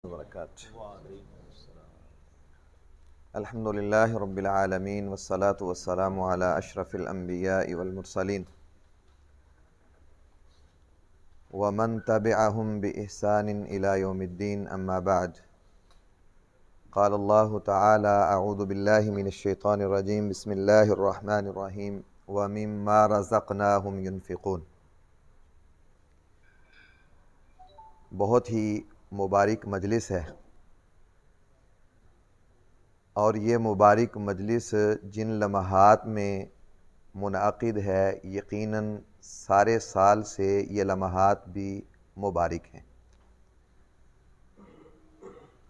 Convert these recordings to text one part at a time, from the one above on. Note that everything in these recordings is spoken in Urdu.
وبرکاتہ۔ الحمدللہ رب العالمین والصلاة والسلام علی اشرف الانبیاء والمرسلین ومن تبعهم بإحسان الى یوم الدین، اما بعد۔ قال اللہ تعالی اعوذ باللہ من الشیطان الرجیم، بسم اللہ الرحمن الرحیم، ومما رزقناہم ينفقون۔ بہت ہی مبارک مجلس ہے، اور یہ مبارک مجلس جن لمحات میں منعقد ہے، یقیناً سارے سال سے یہ لمحات بھی مبارک ہیں۔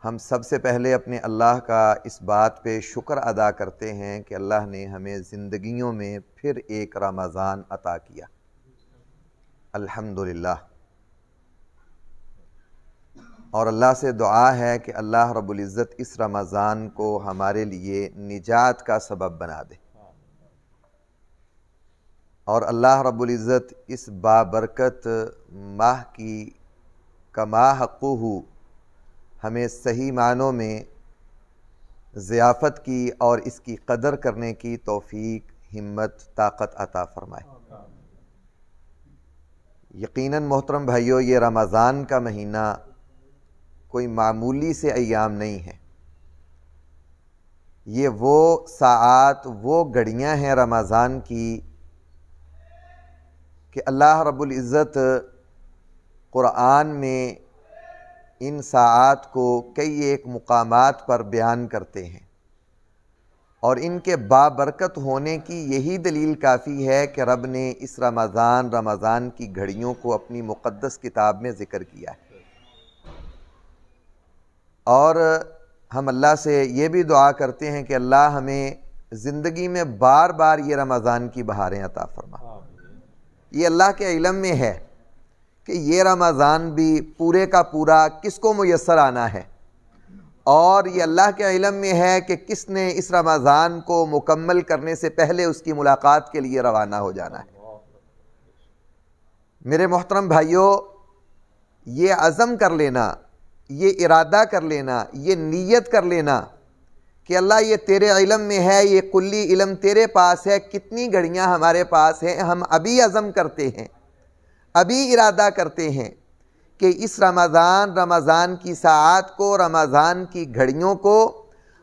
ہم سب سے پہلے اپنے اللہ کا اس بات پہ شکر ادا کرتے ہیں کہ اللہ نے ہمیں زندگیوں میں پھر ایک رمضان عطا کیا، الحمدللہ۔ اور اللہ سے دعا ہے کہ اللہ رب العزت اس رمضان کو ہمارے لیے نجات کا سبب بنا دے، اور اللہ رب العزت اس بابرکت ماہ کی کما حقہ ہمیں صحیح معنوں میں ضیافت کی اور اس کی قدر کرنے کی توفیق، ہمت، طاقت عطا فرمائے۔ یقیناً محترم بھائیو، یہ رمضان کا مہینہ کوئی معمولی سے ایام نہیں ہے۔ یہ وہ ساعات، وہ گھڑیاں ہیں رمضان کی کہ اللہ رب العزت قرآن میں ان ساعات کو کئی ایک مقامات پر بیان کرتے ہیں، اور ان کے بابرکت ہونے کی یہی دلیل کافی ہے کہ رب نے اس رمضان کی گھڑیوں کو اپنی مقدس کتاب میں ذکر کیا ہے۔ اور ہم اللہ سے یہ بھی دعا کرتے ہیں کہ اللہ ہمیں زندگی میں بار بار یہ رمضان کی بہاریں عطا فرما۔ یہ اللہ کے علم میں ہے کہ یہ رمضان بھی پورے کا پورا کس کو میسر آنا ہے، اور یہ اللہ کے علم میں ہے کہ کس نے اس رمضان کو مکمل کرنے سے پہلے اس کی ملاقات کے لیے روانہ ہو جانا ہے۔ میرے محترم بھائیوں، یہ عزم کر لینا، یہ ارادہ کر لینا، یہ نیت کر لینا کہ اللہ یہ تیرے علم میں ہے، یہ کلی علم تیرے پاس ہے، کتنی گھڑیاں ہمارے پاس ہیں، ہم ابھی عزم کرتے ہیں، ابھی ارادہ کرتے ہیں کہ اس رمضان کی ساعات کو، رمضان کی گھڑیوں کو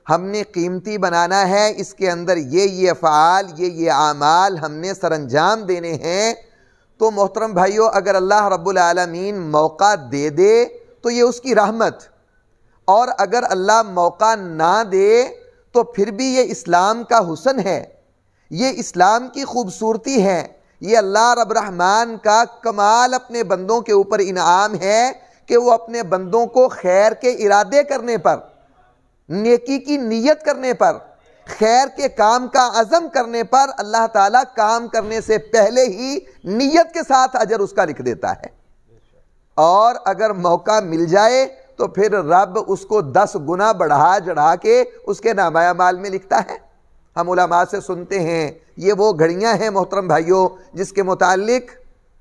ہم نے قیمتی بنانا ہے، اس کے اندر یہ افعال، یہ اعمال ہم نے سر انجام دینے ہیں۔ تو محترم بھائیو، اگر اللہ رب العالمین موقع دے دے تو یہ اس کی رحمت، اور اگر اللہ موقع نہ دے تو پھر بھی یہ اسلام کا حسن ہے، یہ اسلام کی خوبصورتی ہے، یہ اللہ رب رحمان کا کمال اپنے بندوں کے اوپر انعام ہے کہ وہ اپنے بندوں کو خیر کے ارادے کرنے پر، نیکی کی نیت کرنے پر، خیر کے کام کا عزم کرنے پر اللہ تعالیٰ کام کرنے سے پہلے ہی نیت کے ساتھ اجر اس کا لکھ دیتا ہے، اور اگر موقع مل جائے تو پھر رب اس کو 10 گنا بڑھا کے اس کے نامہ اعمال میں لکھتا ہے۔ ہم علماء سے سنتے ہیں، یہ وہ گھڑیاں ہیں محترم بھائیوں جس کے متعلق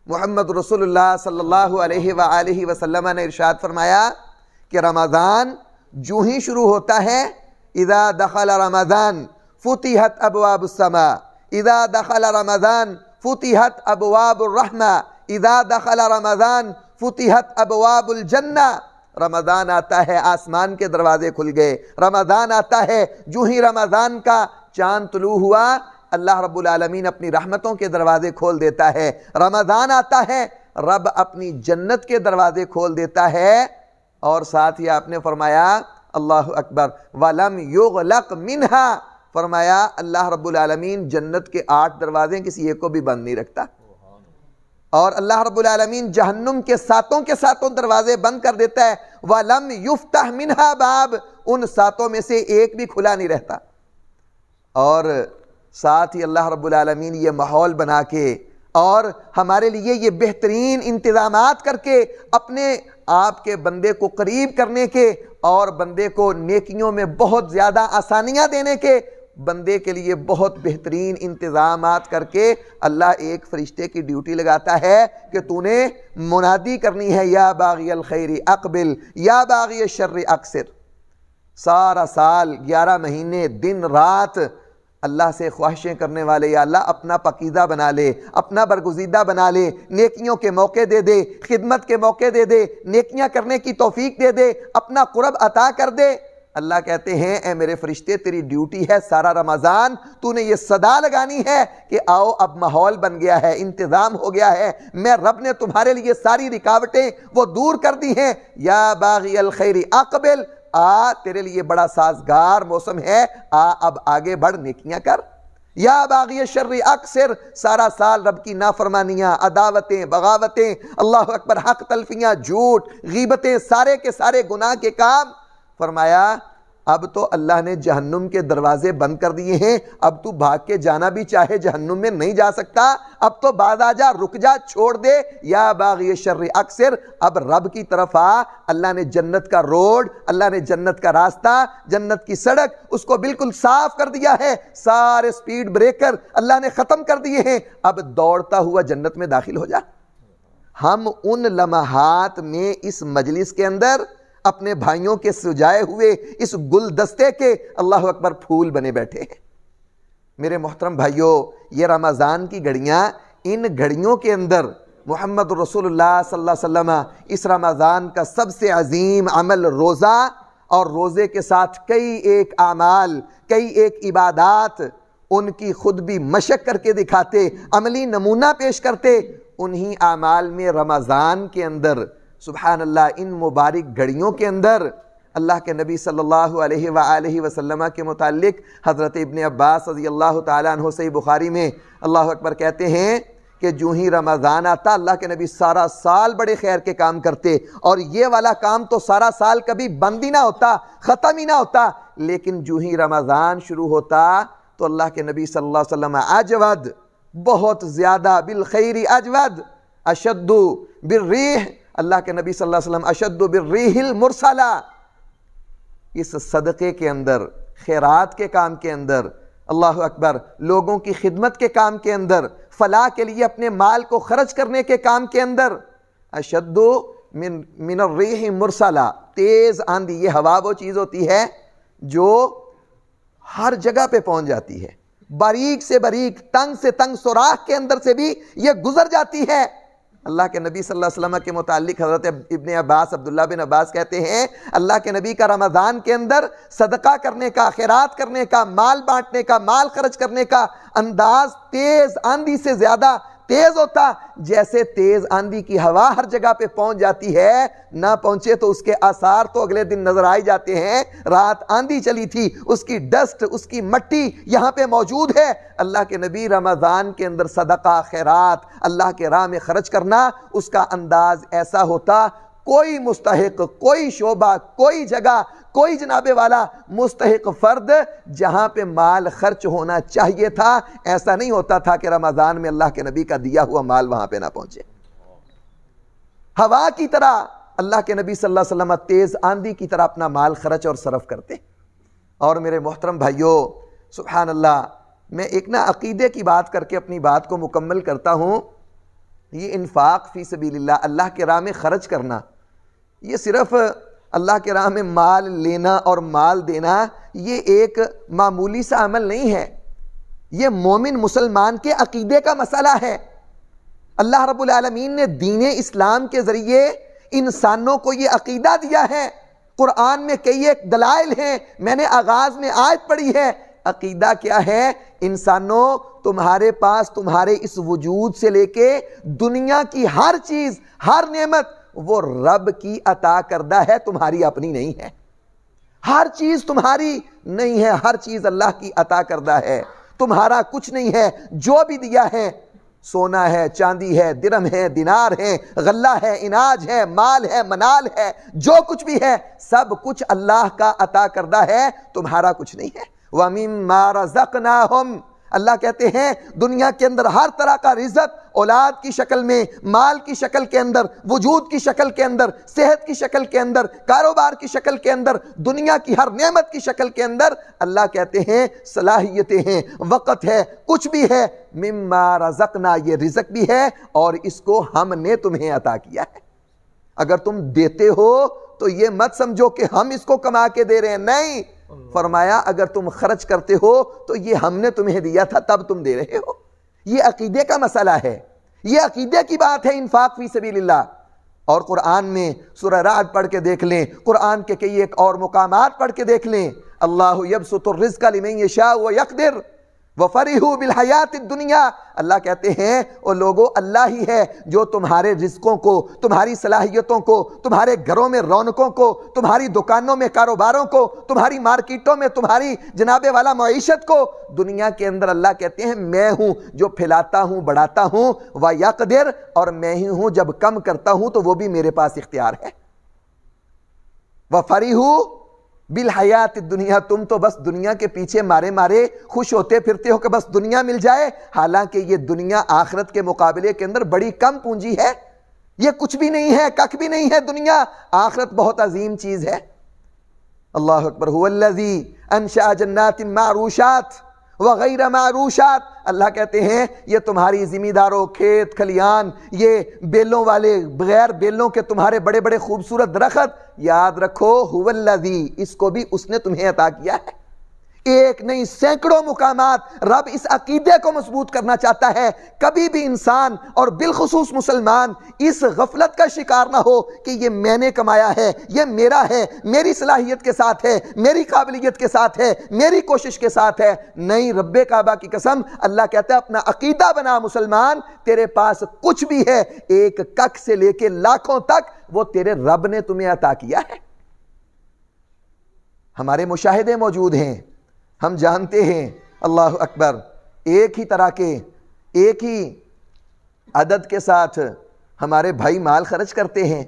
محمد رسول اللہ صلی اللہ علیہ وآلہ وسلم نے ارشاد فرمایا کہ رمضان جو ہی شروع ہوتا ہے، اذا دخل رمضان فتحت ابواب السماء، اذا دخل رمضان فتحت ابواب الرحمہ، اذا دخل رمضان فتحت ابواب الجنہ۔ رمضان آتا ہے، آسمان کے دروازے کھل گئے۔ رمضان آتا ہے، جو ہی رمضان کا چاند طلوع ہوا، اللہ رب العالمین اپنی رحمتوں کے دروازے کھول دیتا ہے۔ رمضان آتا ہے، رب اپنی جنت کے دروازے کھول دیتا ہے، اور ساتھ ہی آپ نے فرمایا اللہ اکبر، وَلَمْ يُغْلَقْ مِنْهَا، فرمایا اللہ رب العالمین جنت کے 8 دروازے کسی ایک کو بھی بند نہیں رکھتا، اور اللہ رب العالمین جہنم کے 7 دروازے بند کر دیتا ہے۔ وَلَمْ يُفْتَحْ مِنْهَا باب، ان 7 میں سے ایک بھی کھلا نہیں رہتا۔ اور ساتھ ہی اللہ رب العالمین یہ ماحول بنا کے اور ہمارے لیے یہ بہترین انتظامات کر کے اپنے آپ کے بندے کو قریب کرنے کے اور بندے کو نیکیوں میں بہت زیادہ آسانیاں دینے کے بندے کے لیے بہت بہترین انتظامات کر کے اللہ ایک فرشتے کی ڈیوٹی لگاتا ہے کہ تو نے منادی کرنی ہے یا باغی الخیر اقبل یا باغی الشر اقصر۔ سارا سال 11 مہینے دن رات اللہ سے خواہشیں کرنے والے، یا اللہ اپنا پاکیزہ بنا لے، اپنا برگزیدہ بنا لے، نیکیوں کے موقع دے دے، خدمت کے موقع دے دے، نیکیاں کرنے کی توفیق دے دے، اپنا قرب عطا کر دے۔ اللہ کہتے ہیں اے میرے فرشتے تیری ڈیوٹی ہے سارا رمضان تو نے یہ صدا لگانی ہے کہ آؤ اب ماحول بن گیا ہے، انتظام ہو گیا ہے، میں رب نے تمہارے لیے ساری رکاوٹیں وہ دور کر دی ہیں۔ یا باغی الخیر اقبل، تیرے لیے بڑا سازگار موسم ہے، اب آگے بڑھ نیکیاں کر۔ یا باغی الشر اقصر، سارا سال رب کی نافرمانیاں، عداوتیں، بغاوتیں، اللہ اکبر، حق تلفیاں، جھوٹ، غیبتیں، سارے کے سارے گناہ کے کام۔ فرمایا اب تو اللہ نے جہنم کے دروازے بند کر دیے ہیں، اب تو بھاگ کے جانا بھی چاہے جہنم میں نہیں جا سکتا، اب تو باز آ جا، رک جا، چھوڑ دے۔ یا باغی الشر اقصر، اب رب کی طرف آ۔ اللہ نے جنت کا روڈ، اللہ نے جنت کا راستہ، جنت کی سڑک اس کو بالکل صاف کر دیا ہے، سارے سپیڈ بریکر اللہ نے ختم کر دیے ہیں، اب دوڑتا ہوا جنت میں داخل ہو جا۔ ہم ان لمحات میں اس مجلس کے اندر اپنے بھائیوں کے سجائے ہوئے اس گلدستے کے اللہ اکبر پھول بنے بیٹھے ہیں۔ میرے محترم بھائیوں، یہ رمضان کی گھڑیاں، ان گھڑیوں کے اندر محمد رسول اللہ صلی اللہ علیہ وسلم اس رمضان کا سب سے عظیم عمل روزہ، اور روزے کے ساتھ کئی ایک اعمال، کئی ایک عبادات، ان کی خود بھی مشق کر کے دکھاتے، عملی نمونہ پیش کرتے۔ انہی اعمال میں رمضان کے اندر سبحان اللہ ان مبارک گھڑیوں کے اندر اللہ کے نبی صلی اللہ علیہ وآلہ وسلم کے متعلق حضرت ابن عباس رضی اللہ تعالیٰ عنہ صحیح بخاری میں اللہ اکبر کہتے ہیں کہ جو ہی رمضان آتا اللہ کے نبی سارا سال بڑے خیر کے کام کرتے، اور یہ والا کام تو سارا سال کبھی بند ہی نہ ہوتا، ختم ہی نہ ہوتا، لیکن جو ہی رمضان شروع ہوتا تو اللہ کے نبی صلی اللہ علیہ وسلم اجود، بہت زیادہ، بالخیر اجود، اشد بالریح، اللہ کے نبی صلی اللہ علیہ وسلم اشد بالریح المرسلہ، اس صدقے کے اندر، خیرات کے کام کے اندر، اللہ اکبر، لوگوں کی خدمت کے کام کے اندر، فلاح کے لیے اپنے مال کو خرچ کرنے کے کام کے اندر، اشد من الریح مرسلہ، تیز آندھی، یہ ہوا وہ چیز ہوتی ہے جو ہر جگہ پہ پہنچ جاتی ہے، باریک سے باریک، تنگ سے تنگ سوراخ کے اندر سے بھی یہ گزر جاتی ہے۔ اللہ کے نبی صلی اللہ علیہ وسلم کے متعلق حضرت ابن عباس، عبداللہ بن عباس کہتے ہیں اللہ کے نبی کا رمضان کے اندر صدقہ کرنے کا، خیرات کرنے کا، مال بانٹنے کا، مال خرچ کرنے کا انداز تیز آندھی سے زیادہ تیز ہوتا، جیسے تیز آندھی کی ہوا ہر جگہ پہ پہنچ جاتی ہے، نہ پہنچے تو اس کے آثار تو اگلے دن نظر آئی جاتے ہیں۔ رات آندھی چلی تھی، اس کی ڈسٹ، اس کی مٹی یہاں پہ موجود ہے۔ اللہ کے نبی رمضان کے اندر صدقہ، خیرات، اللہ کے راہ میں خرچ کرنا، اس کا انداز ایسا ہوتا، کوئی مستحق، کوئی شعبہ، کوئی جگہ، کوئی جناب والا مستحق فرد جہاں پہ مال خرچ ہونا چاہیے تھا، ایسا نہیں ہوتا تھا کہ رمضان میں اللہ کے نبی کا دیا ہوا مال وہاں پہ نہ پہنچے۔ ہوا کی طرح اللہ کے نبی صلی اللہ علیہ وسلم تیز آندھی کی طرح اپنا مال خرچ اور صرف کرتے۔ اور میرے محترم بھائیوں، سبحان اللہ، میں ایک عقیدے کی بات کر کے اپنی بات کو مکمل کرتا ہوں۔ یہ انفاق فی سبیل اللہ، اللہ کے راہ میں خرچ کرنا، یہ صرف اللہ کے راہ میں مال لینا اور مال دینا یہ ایک معمولی سا عمل نہیں ہے، یہ مومن مسلمان کے عقیدے کا مسئلہ ہے۔ اللہ رب العالمین نے دین اسلام کے ذریعے انسانوں کو یہ عقیدہ دیا ہے۔ قرآن میں کئی ایک دلائل ہیں، میں نے آغاز میں آیت پڑھی ہے۔ عقیدہ کیا ہے؟ انسانوں، تمہارے پاس تمہارے اس وجود سے لے کے دنیا کی ہر چیز، ہر نعمت وہ رب کی عطا کردہ ہے، تمہاری اپنی نہیں ہے۔ ہر چیز تمہاری نہیں ہے، ہر چیز اللہ کی عطا کردہ ہے، تمہارا کچھ نہیں ہے۔ جو بھی دیا ہے، سونا ہے، چاندی ہے، درہم ہے، دینار ہے، غلہ ہے، اناج ہے، مال ہے، منال ہے، جو کچھ بھی ہے سب کچھ اللہ کا عطا کردہ ہے، تمہارا کچھ نہیں ہے۔ وَمِمَّا رَزَقْنَاهُمْ، اللہ کہتے ہیں دنیا کے اندر ہر طرح کا رزق اولاد کی شکل میں، مال کی شکل کے اندر، وجود کی شکل کے اندر، صحت کی شکل کے اندر، کاروبار کی شکل کے اندر، دنیا کی ہر نعمت کی شکل کے اندر اللہ کہتے ہیں صلاحیتیں ہیں، وقت ہے، کچھ بھی ہے، مما رزقنا، یہ رزق بھی ہے اور اس کو ہم نے تمہیں عطا کیا ہے۔ اگر تم دیتے ہو تو یہ مت سمجھو کہ ہم اس کو کما کے دے رہے ہیں، نہیں، فرمایا اگر تم خرچ کرتے ہو تو یہ ہم نے تمہیں دیا تھا تب تم دے رہے ہو۔ یہ عقیدے کا مسئلہ ہے، یہ عقیدے کی بات ہے، انفاق فی سبیل اللہ۔ اور قرآن میں سورہ رعد پڑھ کے دیکھ لیں، قرآن کے کئی ایک اور مقامات پڑھ کے دیکھ لیں، اللہ یبسط الرزق لمن یشاء ویقدر وفرحوا بالحیات الدنیا، اللہ کہتے ہیں او لوگو اللہ ہی ہے جو تمہارے رزقوں کو، تمہاری صلاحیتوں کو، تمہارے گھروں میں رونقوں کو، تمہاری دکانوں میں کاروباروں کو، تمہاری مارکیٹوں میں تمہاری جناب والا معیشت کو، دنیا کے اندر اللہ کہتے ہیں میں ہوں جو پھیلاتا ہوں، بڑھاتا ہوں، وَيَقْدِرْ، اور میں ہی ہوں جب کم کرتا ہوں تو وہ بھی میرے پاس اختیار ہے۔ وَفَرِحُوا بالحیات الدنیا، تم تو بس دنیا کے پیچھے مارے مارے خوش ہوتے پھرتے ہو کہ بس دنیا مل جائے، حالانکہ یہ دنیا آخرت کے مقابلے کے اندر بڑی کم پونجی ہے، یہ کچھ بھی نہیں ہے، کک بھی نہیں ہے دنیا، آخرت بہت عظیم چیز ہے۔ اللہ اکبر، هو الذی انشأ جنات معروشات وغیر معروشات، اللہ کہتے ہیں یہ تمہاری زمینداروں، کھیت کھلیان، یہ بیلوں والے، بغیر بیلوں کے تمہارے بڑے بڑے خوبصورت درخت، یاد رکھو هو الذی، اس کو بھی اس نے تمہیں عطا کیا ہے۔ ایک نہیں سینکڑوں مقامات رب اس عقیدے کو مضبوط کرنا چاہتا ہے، کبھی بھی انسان اور بالخصوص مسلمان اس غفلت کا شکار نہ ہو کہ یہ میں نے کمایا ہے، یہ میرا ہے، میری صلاحیت کے ساتھ ہے، میری قابلیت کے ساتھ ہے، میری کوشش کے ساتھ ہے، نہیں، رب کعبہ کی قسم، اللہ کہتا ہے اپنا عقیدہ بنا مسلمان، تیرے پاس کچھ بھی ہے، ایک کک سے لے کے لاکھوں تک وہ تیرے رب نے تمہیں عطا کیا ہے۔ ہمارے مشاہدے موجود ہیں، ہم جانتے ہیں، اللہ اکبر، ایک ہی طرح کے، ایک ہی عدد کے ساتھ ہمارے بھائی مال خرچ کرتے ہیں،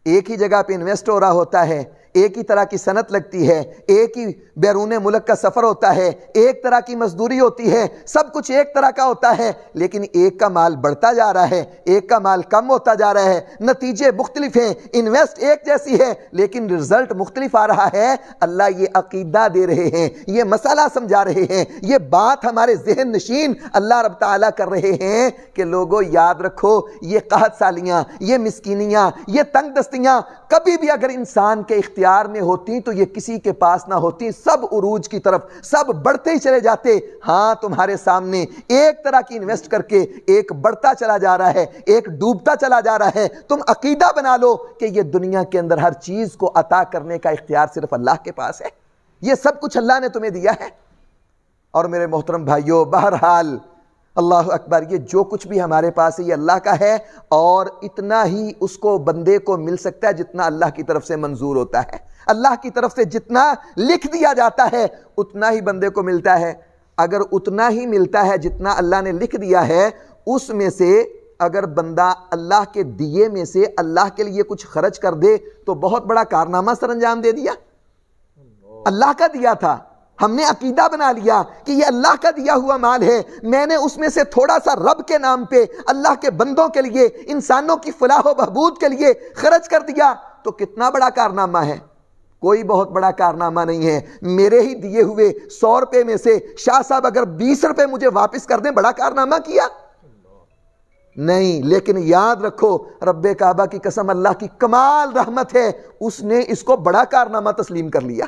ایک ہی جگہ پہ انویسٹ ہو رہا ہوتا ہے، ایک ہی طرح کی صنعت لگتی ہے، ایک ہی بیرون ملک کا سفر ہوتا ہے، ایک طرح کی مزدوری ہوتی ہے، سب کچھ ایک طرح کا ہوتا ہے، لیکن ایک کا مال بڑھتا جا رہا ہے، ایک کا مال کم ہوتا جا رہا ہے، نتیجے مختلف ہیں، انویسٹ ایک جیسی ہے لیکن رزلٹ مختلف آ رہا ہے۔ اللہ یہ عقیدہ دے رہے ہیں، یہ مسئلہ سمجھا رہے ہیں، یہ بات ہمارے ذہن نشین اللہ رب تعالیٰ کر رہے ہیں کہ لوگوں یاد رکھو، یہ قحط سالیاں، یہ مسکینیاں، یہ تنگ دستیاں کبھی بھی اگر انسان کے اختیار میں ہوتی تو یہ کسی کے پاس نہ ہوتی، سب عروج کی طرف، سب بڑھتے ہی چلے جاتے۔ ہاں تمہارے سامنے ایک طرح کی انویسٹ کر کے ایک بڑھتا چلا جا رہا ہے، ایک ڈوبتا چلا جا رہا ہے، تم عقیدہ بنا لو کہ یہ دنیا کے اندر ہر چیز کو عطا کرنے کا اختیار صرف اللہ کے پاس ہے، یہ سب کچھ اللہ نے تمہیں دیا ہے۔ اور میرے محترم بھائیوں، بہرحال اللہ اکبر، یہ جو کچھ بھی ہمارے پاس ہے یہ اللہ کا ہے، اور اتنا ہی اس کو بندے کو مل سکتا ہے جتنا اللہ کی طرف سے منظور ہوتا ہے۔ اللہ کی طرف سے جتنا لکھ دیا جاتا ہے اتنا ہی بندے کو ملتا ہے۔ اگر اتنا ہی ملتا ہے جتنا اللہ نے لکھ دیا ہے، اس میں سے اگر بندہ اللہ کے دیے میں سے اللہ کے لیے کچھ خرچ کر دے تو بہت بڑا کارنامہ سر انجام دے دیا۔ اللہ کا دیا تھا، ہم نے عقیدہ بنا لیا کہ یہ اللہ کا دیا ہوا مال ہے، میں نے اس میں سے تھوڑا سا رب کے نام پہ اللہ کے بندوں کے لیے، انسانوں کی فلاح و بہبود کے لیے خرچ کر دیا، تو کتنا بڑا کارنامہ ہے؟ کوئی بہت بڑا کارنامہ نہیں ہے۔ میرے ہی دیے ہوئے 100 روپے میں سے شاہ صاحب اگر 20 روپے مجھے واپس کر دیں، بڑا کارنامہ کیا؟ نہیں، لیکن یاد رکھو، رب کعبہ کی قسم، اللہ کی کمال رحمت ہے، اس نے اس کو بڑا کارنامہ تسلیم کر لیا۔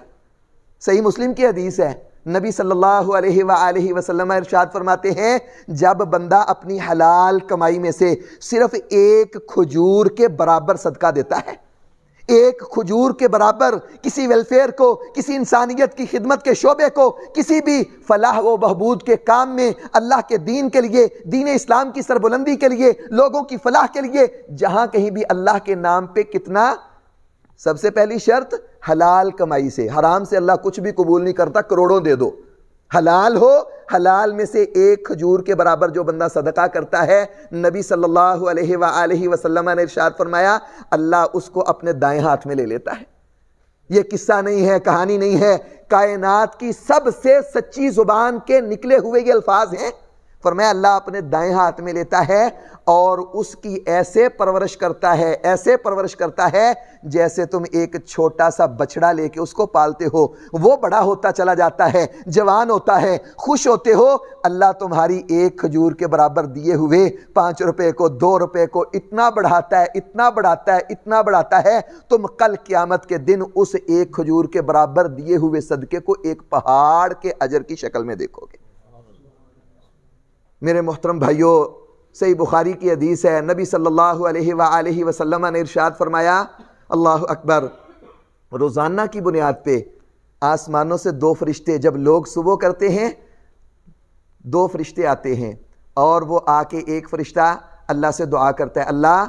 صحیح مسلم کی حدیث ہے، نبی صلی اللہ علیہ وآلہ وسلم ارشاد فرماتے ہیں، جب بندہ اپنی حلال کمائی میں سے صرف ایک کھجور کے برابر صدقہ دیتا ہے، ایک کھجور کے برابر کسی ویلفیئر کو، کسی انسانیت کی خدمت کے شعبے کو، کسی بھی فلاح و بہبود کے کام میں، اللہ کے دین کے لیے، دین اسلام کی سربلندی کے لیے، لوگوں کی فلاح کے لیے، جہاں کہیں بھی اللہ کے نام پہ کتنا، سب سے پہلی شرط حلال کمائی سے، حرام سے اللہ کچھ بھی قبول نہیں کرتا، کروڑوں دے دو، حلال ہو، حلال میں سے ایک کھجور کے برابر جو بندہ صدقہ کرتا ہے، نبی صلی اللہ علیہ وآلہ وسلم نے ارشاد فرمایا، اللہ اس کو اپنے دائیں ہاتھ میں لے لیتا ہے۔ یہ قصہ نہیں ہے، کہانی نہیں ہے، کائنات کی سب سے سچی زبان کے نکلے ہوئے یہ الفاظ ہیں۔ فرمایا اللہ اپنے دائیں ہاتھ میں لیتا ہے اور اس کی ایسے پرورش کرتا ہے، ایسے پرورش کرتا ہے جیسے تم ایک چھوٹا سا بچڑا لے کے اس کو پالتے ہو، وہ بڑا ہوتا چلا جاتا ہے، جوان ہوتا ہے، خوش ہوتے ہو۔ اللہ تمہاری ایک کھجور کے برابر دیے ہوئے 5 روپے کو، 2 روپے کو اتنا بڑھاتا ہے، اتنا بڑھاتا ہے، اتنا بڑھاتا ہے، تم کل قیامت کے دن اس ایک کھجور کے برابر دیے ہوئے صدقے کو ایک پہاڑ کے اجر کی شکل میں دیکھو گے۔ میرے محترم بھائیوں، صحیح بخاری کی حدیث ہے، نبی صلی اللہ علیہ وآلہ وسلم نے ارشاد فرمایا، اللہ اکبر، روزانہ کی بنیاد پہ آسمانوں سے 2 فرشتے جب لوگ صبح کرتے ہیں، 2 فرشتے آتے ہیں اور وہ آ کے ایک فرشتہ اللہ سے دعا کرتا ہے، اللہ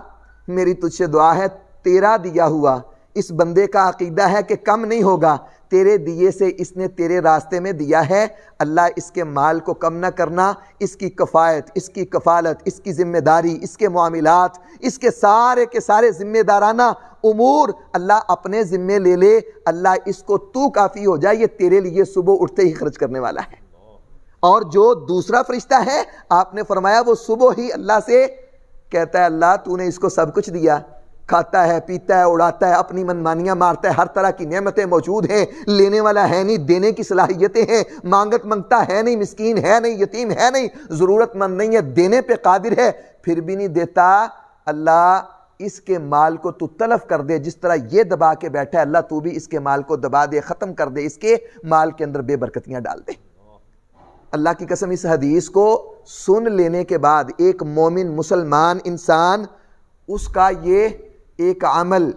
میری تجھ سے دعا ہے، تیرا دیا ہوا اس بندے کا عقیدہ ہے کہ کم نہیں ہوگا، تیرے دیے سے اس نے تیرے راستے میں دیا ہے، اللہ اس کے مال کو کم نہ کرنا، اس کی کفایت، اس کی کفالت، اس کی ذمہ داری، اس کے معاملات، اس کے سارے ذمہ دارانہ امور اللہ اپنے ذمے لے لے، اللہ اس کو تو کافی ہو جائے، یہ تیرے لیے صبح اٹھتے ہی خرچ کرنے والا ہے۔ اور جو دوسرا فرشتہ ہے، آپ نے فرمایا وہ صبح ہی اللہ سے کہتا ہے، اللہ تو نے اس کو سب کچھ دیا، کھاتا ہے، پیتا ہے، اڑاتا ہے، اپنی منمانیاں مارتا ہے، ہر طرح کی نعمتیں موجود ہیں، لینے والا ہے نہیں، دینے کی صلاحیتیں ہیں، مانگت منگتا ہے نہیں، مسکین ہے نہیں، یتیم ہے نہیں، ضرورت مند نہیں ہے، دینے پہ قادر ہے، پھر بھی نہیں دیتا، اللہ اس کے مال کو تو تلف کر دے، جس طرح یہ دبا کے بیٹھا ہے، اللہ تو بھی اس کے مال کو دبا دے، ختم کر دے، اس کے مال کے اندر بے برکتیاں ڈال دے۔ اللہ کی قسم اس حدیث کو سن لینے کے بعد ایک مومن مسلمان انسان، اس کا یہ ایک عمل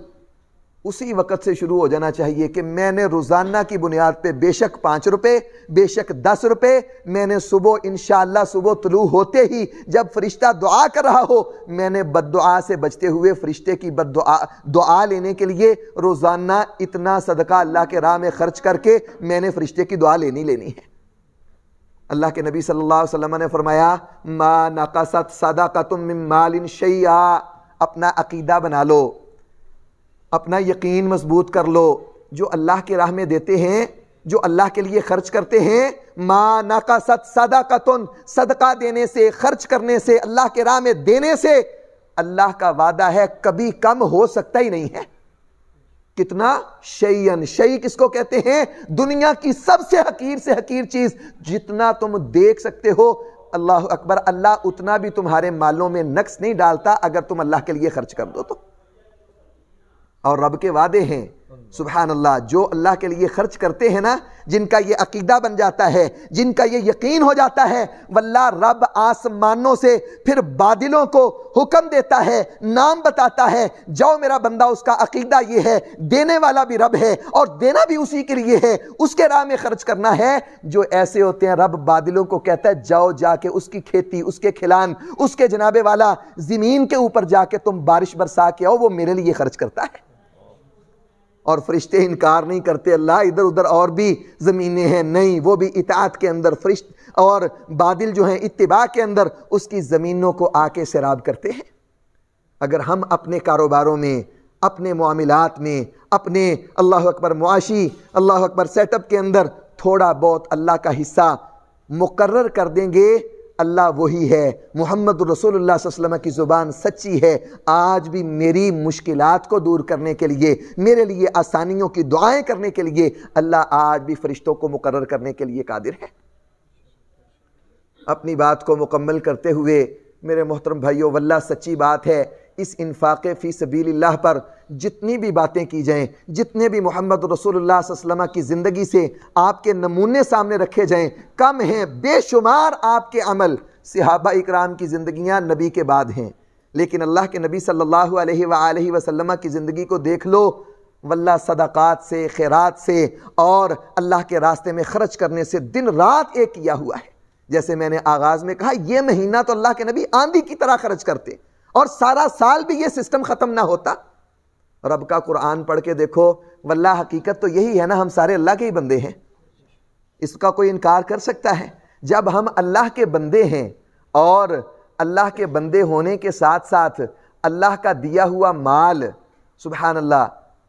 اسی وقت سے شروع ہو جانا چاہیے کہ میں نے روزانہ کی بنیاد پہ بے شک 5 روپے، بے شک 10 روپے، میں نے صبح انشاءاللہ صبح طلوع ہوتے ہی جب فرشتہ دعا کر رہا ہو، میں نے بد دعا سے بچتے ہوئے فرشتے کی دعا لینے کے لیے روزانہ اتنا صدقہ اللہ کے راہ میں خرچ کر کے میں نے فرشتے کی دعا لینی ہے۔ اللہ کے نبی صلی اللہ علیہ وسلم نے فرمایا، ما نقصت صدقۃ من مال شیئا، اپنا عقیدہ بنا لو، اپنا یقین مضبوط کر لو، جو اللہ کی راہ میں دیتے ہیں، جو اللہ کے لیے خرچ کرتے ہیں، ما نقصت صدقۃ، صدقہ دینے سے، خرچ کرنے سے، اللہ کے راہ میں دینے سے اللہ کا وعدہ ہے کبھی کم ہو سکتا ہی نہیں ہے۔ کتنا؟ شیئن، شیء کس کو کہتے ہیں؟ دنیا کی سب سے حقیر چیز، جتنا تم دیکھ سکتے ہو، اللہ اکبر، اللہ اتنا بھی تمہارے مالوں میں نقص نہیں ڈالتا اگر تم اللہ کے لیے خرچ کر دو تو۔ اور رب کے وعدے ہیں، سبحان اللہ، جو اللہ کے لیے خرچ کرتے ہیں نا، جن کا یہ عقیدہ بن جاتا ہے، جن کا یہ یقین ہو جاتا ہے، واللہ رب آسمانوں سے پھر بادلوں کو حکم دیتا ہے، نام بتاتا ہے، جاؤ میرا بندہ، اس کا عقیدہ یہ ہے، دینے والا بھی رب ہے اور دینا بھی اسی کے لیے ہے، اس کے راہ میں خرچ کرنا ہے۔ جو ایسے ہوتے ہیں، رب بادلوں کو کہتا ہے، جاؤ جا کے اس کی کھیتی، اس کے کھلان، اس کے جناب والا زمین کے اوپر جا کے تم بارش برسا کے آؤ، وہ میرے لیے خرچ کرتا ہے۔ اور فرشتے انکار نہیں کرتے، اللہ ادھر ادھر اور بھی زمینیں ہیں، نہیں، وہ بھی اطاعت کے اندر، فرشت اور بادل جو ہیں اتباع کے اندر اس کی زمینوں کو آ کے سیراب کرتے ہیں۔ اگر ہم اپنے کاروباروں میں، اپنے معاملات میں، اپنے اللہ اکبر معاشی، اللہ اکبر سیٹ اپ کے اندر تھوڑا بہت اللہ کا حصہ مقرر کر دیں گے، اللہ وہی ہے، محمد رسول اللہ صلی اللہ علیہ وسلم کی زبان سچی ہے، آج بھی میری مشکلات کو دور کرنے کے لیے، میرے لیے آسانیوں کی دعائیں کرنے کے لیے اللہ آج بھی فرشتوں کو مقرر کرنے کے لیے قادر ہے۔ اپنی بات کو مکمل کرتے ہوئے میرے محترم بھائیوں، واللہ سچی بات ہے، اس انفاق فی سبیل اللہ پر جتنی بھی باتیں کی جائیں، جتنے بھی محمد رسول اللہ صلی اللہ علیہ وسلم کی زندگی سے آپ کے نمونے سامنے رکھے جائیں، کم ہیں، بے شمار آپ کے عمل، صحابہ اکرام کی زندگیاں نبی کے بعد ہیں، لیکن اللہ کے نبی صلی اللہ علیہ وآلہ وسلم کی زندگی کو دیکھ لو، واللہ صدقات سے، خیرات سے اور اللہ کے راستے میں خرچ کرنے سے دن رات ایک کیا ہوا ہے۔ جیسے میں نے آغاز میں کہا، یہ مہینہ تو اللہ کے نبی آندھی کی طرح خرچ کرتے، اور سارا سال بھی یہ سسٹم ختم نہ ہوتا۔ رب کا قرآن پڑھ کے دیکھو، واللہ حقیقت تو یہی ہے نا، ہم سارے اللہ کے ہی بندے ہیں، اس کا کوئی انکار کر سکتا ہے؟ جب ہم اللہ کے بندے ہیں اور اللہ کے بندے ہونے کے ساتھ ساتھ اللہ کا دیا ہوا مال، سبحان اللہ،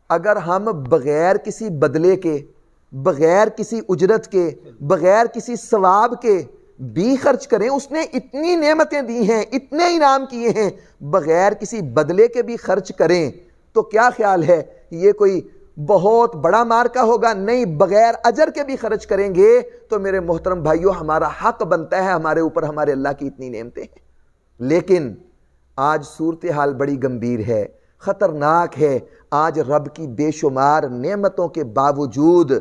اگر ہم بغیر کسی بدلے کے، بغیر کسی اجرت کے، بغیر کسی ثواب کے بھی خرچ کریں، اس نے اتنی نعمتیں دی ہیں، اتنے انعام کیے ہیں، بغیر کسی بدلے کے بھی خرچ کریں تو کیا خیال ہے یہ کوئی بہت بڑا مارکا ہوگا؟ نہیں، بغیر اجر کے بھی خرچ کریں گے تو میرے محترم بھائیوں ہمارا حق بنتا ہے ہمارے اوپر، ہمارے اللہ کی اتنی نعمتیں ہیں۔ لیکن آج صورتحال بڑی گمبھیر ہے، خطرناک ہے۔ آج رب کی بے شمار نعمتوں کے باوجود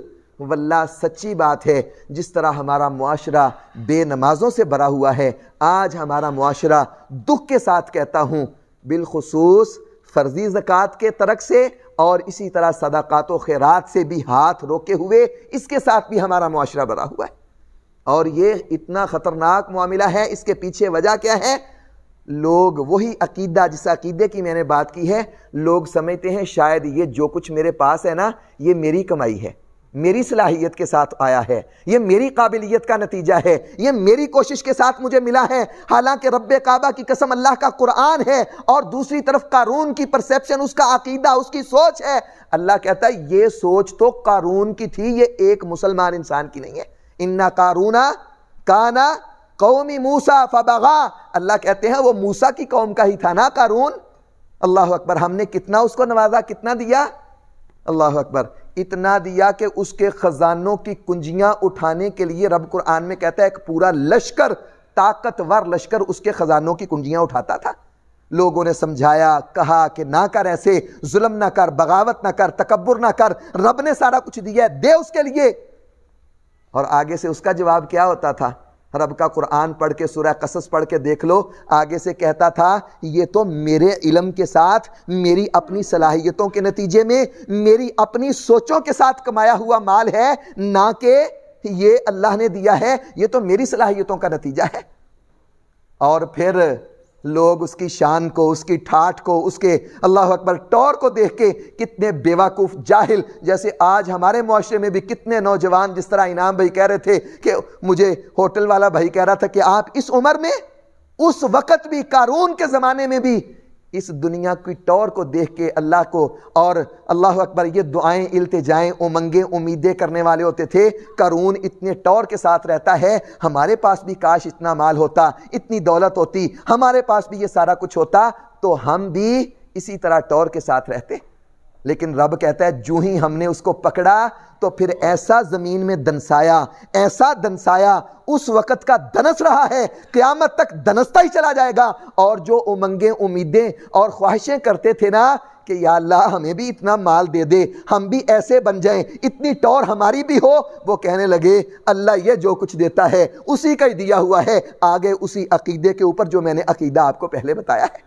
واللہ سچی بات ہے، جس طرح ہمارا معاشرہ بے نمازوں سے بھرا ہوا ہے، آج ہمارا معاشرہ دکھ کے ساتھ کہتا ہوں بالخصوص فرضی زکوٰۃ کے ترک سے اور اسی طرح صدقات و خیرات سے بھی ہاتھ روکے ہوئے اس کے ساتھ بھی ہمارا معاشرہ بھرا ہوا ہے۔ اور یہ اتنا خطرناک معاملہ ہے، اس کے پیچھے وجہ کیا ہے؟ لوگ وہی عقیدہ، جس عقیدے کی میں نے بات کی ہے، لوگ سمجھتے ہیں شاید یہ جو کچھ میرے پاس ہے نا یہ میری کمائی ہے، میری صلاحیت کے ساتھ آیا ہے، یہ میری قابلیت کا نتیجہ ہے، یہ میری کوشش کے ساتھ مجھے ملا ہے۔ حالانکہ رب کعبہ کی قسم اللہ کا قرآن ہے، اور دوسری طرف قارون کی پرسیپشن، اس کا عقیدہ، اس کی سوچ ہے۔ اللہ کہتا ہے یہ سوچ تو قارون کی تھی، یہ ایک مسلمان انسان کی نہیں ہے۔ اِنَّ قارون کان قوم موسیٰ فبغا، اللہ کہتے ہیں وہ موسیٰ کی قوم کا ہی تھا نا قارون۔ اللہ اکبر، ہم نے کتنا اس کو نوازا، کتنا دیا؟ اللہ اکبر، اتنا دیا کہ اس کے خزانوں کی کنجیاں اٹھانے کے لیے رب قرآن میں کہتا ہے ایک پورا لشکر، طاقتور لشکر اس کے خزانوں کی کنجیاں اٹھاتا تھا۔ لوگوں نے سمجھایا، کہا کہ نہ کر، ایسے ظلم نہ کر، بغاوت نہ کر، تکبر نہ کر، رب نے سارا کچھ دیا ہے، دے اس کے لیے۔ اور آگے سے اس کا جواب کیا ہوتا تھا؟ رب کا قرآن پڑھ کے، سورہ قصص پڑھ کے دیکھ لو، آگے سے کہتا تھا یہ تو میرے علم کے ساتھ، میری اپنی صلاحیتوں کے نتیجے میں، میری اپنی سوچوں کے ساتھ کمایا ہوا مال ہے، نہ کہ یہ اللہ نے دیا ہے، یہ تو میری صلاحیتوں کا نتیجہ ہے۔ اور پھر لوگ اس کی شان کو، اس کی ٹھاٹھ کو، اس کے اللہ اکبر ٹور کو دیکھ کے کتنے بیوقوف جاہل، جیسے آج ہمارے معاشرے میں بھی کتنے نوجوان، جس طرح انعام بھائی کہہ رہے تھے کہ مجھے ہوٹل والا بھائی کہہ رہا تھا کہ آپ اس عمر میں، اس وقت بھی، قارون کے زمانے میں بھی اس دنیا کی ٹور کو دیکھ کے اللہ کو، اور اللہ اکبر یہ دعائیں، التجائیں، امنگیں، امیدیں کرنے والے ہوتے تھے۔ قارون اتنے ٹور کے ساتھ رہتا ہے، ہمارے پاس بھی کاش اتنا مال ہوتا، اتنی دولت ہوتی، ہمارے پاس بھی یہ سارا کچھ ہوتا تو ہم بھی اسی طرح ٹور کے ساتھ رہتے۔ لیکن رب کہتا ہے جو ہی ہم نے اس کو پکڑا تو پھر ایسا زمین میں دنسایا، ایسا دنسایا، اس وقت کا دنس رہا ہے، قیامت تک دنستا ہی چلا جائے گا۔ اور جو امنگیں، امیدیں اور خواہشیں کرتے تھے نا کہ یا اللہ ہمیں بھی اتنا مال دے دے، ہم بھی ایسے بن جائیں، اتنی ٹور ہماری بھی ہو، وہ کہنے لگے اللہ یہ جو کچھ دیتا ہے اسی کا ہی دیا ہوا ہے، آگے اسی عقیدے کے اوپر جو میں نے عقیدہ آپ کو پہلے بتایا ہے۔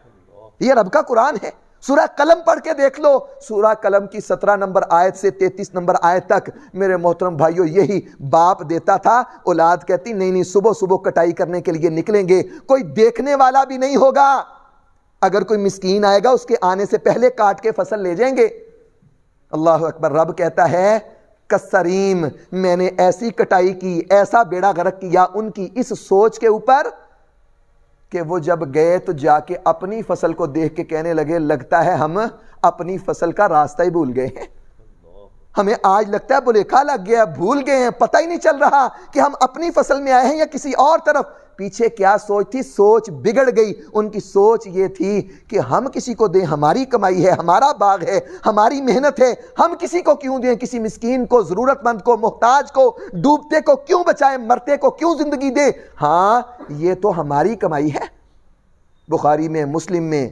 یہ رب کا قرآن ہے۔ سورہ قلم پڑھ کے دیکھ لو، سورہ قلم کی 17 نمبر آیت سے 33 نمبر آیت تک میرے محترم بھائیوں یہی باپ دیتا تھا، اولاد کہتی نہیں صبح صبح کٹائی کرنے کے لیے نکلیں گے، کوئی دیکھنے والا بھی نہیں ہوگا، اگر کوئی مسکین آئے گا اس کے آنے سے پہلے کاٹ کے فصل لے جائیں گے۔ اللہ اکبر، رب کہتا ہے کسریم، میں نے ایسی کٹائی کی، ایسا بیڑا غرق کیا ان کی اس سوچ کے اوپر کہ وہ جب گئے تو جا کے اپنی فصل کو دیکھ کے کہنے لگے لگتا ہے ہم اپنی فصل کا راستہ ہی بھول گئے ہیں، ہمیں آج لگتا ہے بھلیکھا لگ گیا، بھول گئے ہیں، پتہ ہی نہیں چل رہا کہ ہم اپنی فصل میں آئے ہیں یا کسی اور طرف۔ پیچھے کیا سوچ تھی؟ سوچ بگڑ گئی۔ ان کی سوچ یہ تھی کہ ہم کسی کو دیں، ہماری کمائی ہے، ہمارا باغ ہے، ہماری محنت ہے، ہم کسی کو کیوں دیں؟ کسی مسکین کو، ضرورت مند کو، محتاج کو، ڈوبتے کو کیوں بچائیں؟ مرتے کو کیوں زندگی دیں؟ ہاں یہ تو ہماری کمائی ہے۔ بخاری میں، مسلم میں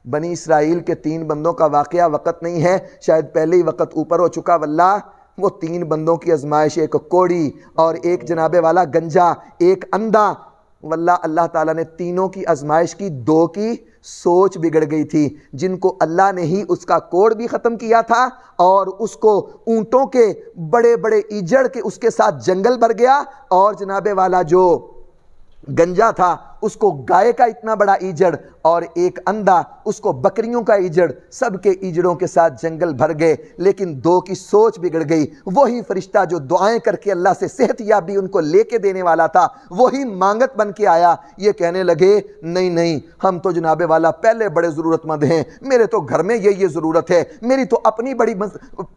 بنی اسرائیل کے 3 بندوں کا واقعہ، وقت نہیں ہے، شاید پہلے ہی وقت اوپر ہو چکا، واللہ وہ 3 بندوں کی آزمائش، ایک کوڑی اور ایک جناب والا گنجا، ایک اندھا، واللہ اللہ تعالیٰ نے تینوں کی آزمائش کی، 2 کی سوچ بگڑ گئی تھی، جن کو اللہ نے ہی اس کا کوڑ بھی ختم کیا تھا اور اس کو اونٹوں کے بڑے بڑے ایجڑ کے اس کے ساتھ جنگل بھر گیا، اور جناب والا جو گنجا تھا اس کو گائے کا اتنا بڑا ایجڑ، اور ایک اندھا اس کو بکریوں کا ایجڑ، سب کے ایجڑوں کے ساتھ جنگل بھر گئے، لیکن دو کی سوچ بگڑ گئی۔ وہی فرشتہ جو دعائیں کر کے اللہ سے صحت یابی ان کو لے کے دینے والا تھا، وہی مانگت بن کے آیا۔ یہ کہنے لگے نہیں نہیں، ہم تو جناب والا پہلے بڑے ضرورت مند ہیں، میرے تو گھر میں یہ ضرورت ہے، میری تو اپنی بڑی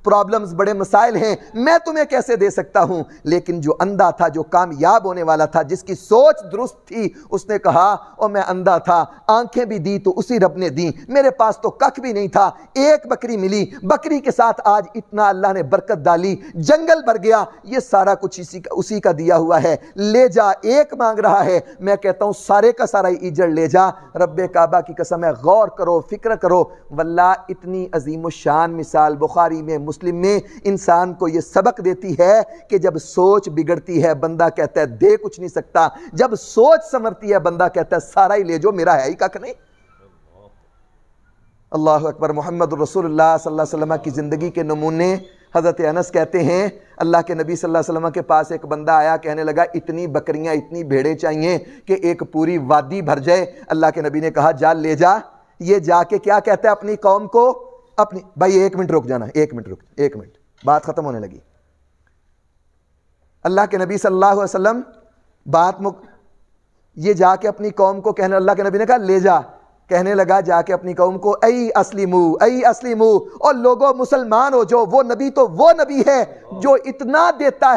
پرابلمز، بڑے مسائل ہیں، میں تمہیں کیسے دے سکتا ہوں؟ لیکن جو اندھا تھا، جو کامیاب ہونے والا تھا، جس کی سوچ درست تھی، اس نے کہا اور میں اندھا تھا، آنکھیں بھی دی تو اسی رب نے دی، میرے پاس تو ککھ بھی نہیں تھا، ایک بکری ملی، بکری کے ساتھ آج اتنا اللہ نے برکت ڈالی، جنگل بھر گیا، یہ سارا کچھ اسی کا دیا ہوا ہے، لے جا۔ ایک مانگ رہا ہے، میں کہتا ہوں سارے کا سارا ایجڑ لے جا۔ رب کعبہ کی قسم ہے، غور کرو، فکر کرو، واللہ اتنی عظیم الشان مثال بخاری میں، مسلم میں انسان کو یہ سبق دیتی ہے کہ جب سوچ بگڑتی ہے بندہ کہتا ہے دے کچھ نہیں سکتا، جب سوچ سنورتی ہے بندہ کہتا ہے سارا ہی لے جو، میرا ہے ہی کک نہیں۔ اللہ اکبر۔ محمد رسول اللہ صلی اللہ علیہ وسلم کی زندگی کے نمونے، حضرت انس کہتے ہیں اللہ کے نبی صلی اللہ علیہ وسلم کے پاس ایک بندہ آیا، کہنے لگا اتنی بکریاں، اتنی بھیڑیں چاہیے کہ ایک پوری وادی بھر جائے۔ اللہ کے نبی نے کہا جا لے جا۔ یہ جا کے کیا کہتا ہے اپنی قوم کو، اپنی بھائی ایک منٹ رک جانا، ایک منٹ، بات ختم ہونے لگی۔ اللہ کے نبی صلی اللہ علیہ وسلم یہ جا کے اپنی قوم کو کہنے، اللہ کے نبی نے کہا لے جا، کہنے لگا جا کے اپنی قوم کو ای اسلمو، اور لوگوں مسلمان ہو جو، وہ نبی تو وہ نبی ہے جو اتنا دیتا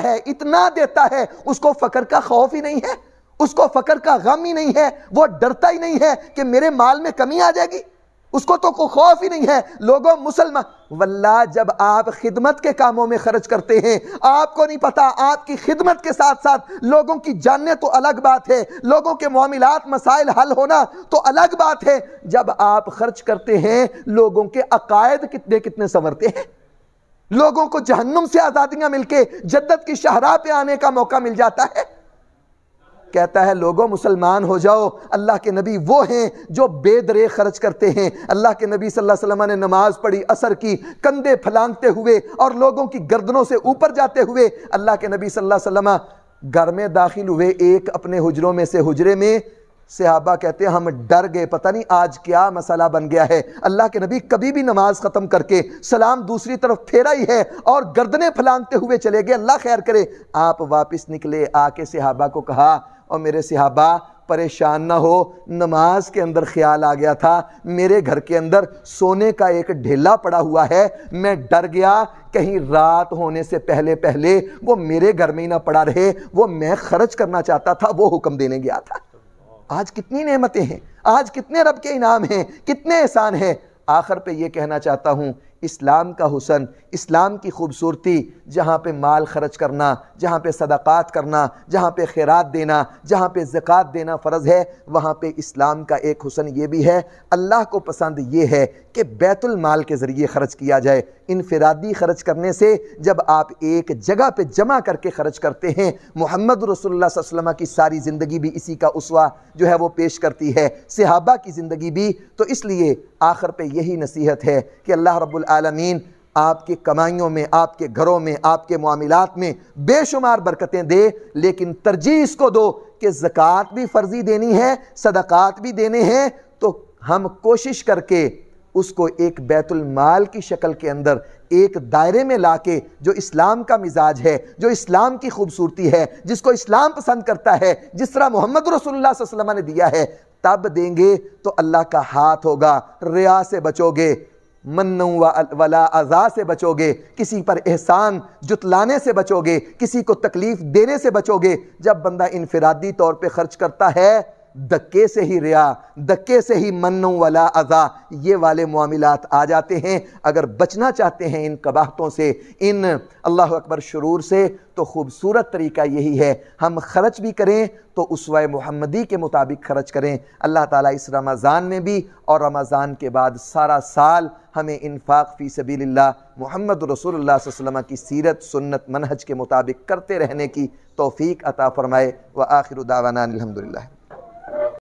ہے، اس کو فقر کا خوف ہی نہیں ہے، اس کو فقر کا غم ہی نہیں ہے، وہ ڈرتا ہی نہیں ہے کہ میرے مال میں کمی آ جائے گی، اس کو تو کوئی خوف ہی نہیں ہے۔ لوگوں مسلمان، واللہ جب آپ خدمت کے کاموں میں خرچ کرتے ہیں، آپ کو نہیں پتا آپ کی خدمت کے ساتھ ساتھ لوگوں کی جانیں تو الگ بات ہے، لوگوں کے معاملات مسائل حل ہونا تو الگ بات ہے، جب آپ خرچ کرتے ہیں لوگوں کے عقائد کتنے سنورتے ہیں، لوگوں کو جہنم سے آزادیاں مل کے جدت کی شاہراہ پہ آنے کا موقع مل جاتا ہے۔ کہتا ہے لوگوں مسلمان ہو جاؤ۔ اللہ کے نبی وہ ہیں جو بے درے خرچ کرتے ہیں۔ اللہ کے نبی صلی اللہ علیہ وسلم نے نماز پڑھی عصر کی، کندھے پھلانگتے ہوئے اور لوگوں کی گردنوں سے اوپر جاتے ہوئے اللہ کے نبی صلی اللہ علیہ وسلم گھر میں داخل ہوئے، ایک اپنے حجروں میں سے حجرے میں، صحابہ کہتے ہیں ہم ڈر گئے، پتہ نہیں آج کیا مسئلہ بن گیا ہے۔ اللہ کے نبی کبھی بھی نماز ختم کر کے سلام دوسری طرف پھیرا ہی ہے اور گردنیں پھلانگتے ہوئے چلے گئے، اللہ خیر کرے۔ آپ واپس نکلے، آ کے صحابہ کو کہا اور میرے صحابہ پریشان نہ ہو، نماز کے اندر خیال آ گیا تھا میرے گھر کے اندر سونے کا ایک ڈھیلا پڑا ہوا ہے، میں ڈر گیا کہیں رات ہونے سے پہلے وہ میرے گھر میں ہی نہ پڑا رہے، وہ میں خرچ کرنا چاہتا تھا، وہ حکم دینے گیا تھا۔ آج کتنی نعمتیں ہیں، آج کتنے رب کے انعام ہیں، کتنے احسان ہیں۔ آخر پہ یہ کہنا چاہتا ہوں، اسلام کا حسن، اسلام کی خوبصورتی، جہاں پہ مال خرچ کرنا، جہاں پہ صدقات کرنا، جہاں پہ خیرات دینا، جہاں پہ زکوٰۃ دینا فرض ہے، وہاں پہ اسلام کا ایک حسن یہ بھی ہے، اللہ کو پسند یہ ہے کہ بیت المال کے ذریعے خرچ کیا جائے۔ انفرادی خرچ کرنے سے جب آپ ایک جگہ پہ جمع کر کے خرچ کرتے ہیں، محمد رسول اللہ صلی اللہ علیہ وسلم کی ساری زندگی بھی اسی کا اسوہ جو ہے وہ پیش کرتی ہے، صحابہ کی زندگی بھی۔ تو اس لیے آخر پہ یہی نصیحت ہے کہ اللہ رب العالمین آپ کی کمائیوں میں، آپ کے گھروں میں، آپ کے معاملات میں بے شمار برکتیں دے، لیکن ترجیح اس کو دو کہ زکوٰۃ بھی فرضی دینی ہے، صدقات بھی دینے ہیں، تو ہم کوشش کر کے اس کو ایک بیت المال کی شکل کے اندر ایک دائرے میں لا کے، جو اسلام کا مزاج ہے، جو اسلام کی خوبصورتی ہے، جس کو اسلام پسند کرتا ہے، جس طرح محمد رسول اللہ صلی اللہ علیہ وسلم نے دیا ہے، تب دیں گے تو اللہ کا ہاتھ ہوگا، ریا سے بچو گے، من ولا اذا سے بچو گے، کسی پر احسان جتلانے سے بچو گے، کسی کو تکلیف دینے سے بچو گے۔ جب بندہ انفرادی طور پہ خرچ کرتا ہے، دکے سے ہی ریا، دکے سے ہی من ولا اذا، یہ والے معاملات آ جاتے ہیں۔ اگر بچنا چاہتے ہیں ان قباحتوں سے، ان اللہ اکبر شرور سے، تو خوبصورت طریقہ یہی ہے، ہم خرچ بھی کریں تو اسوہ محمدی کے مطابق خرچ کریں۔ اللہ تعالیٰ اس رمضان میں بھی اور رمضان کے بعد سارا سال ہمیں انفاق فی سبیل اللہ، محمد رسول اللہ صلی اللہ علیہ وسلم کی سیرت، سنت، منہج کے مطابق کرتے رہنے کی توفیق عطا فرمائے۔ وآخر دعوانا الحمدللہ۔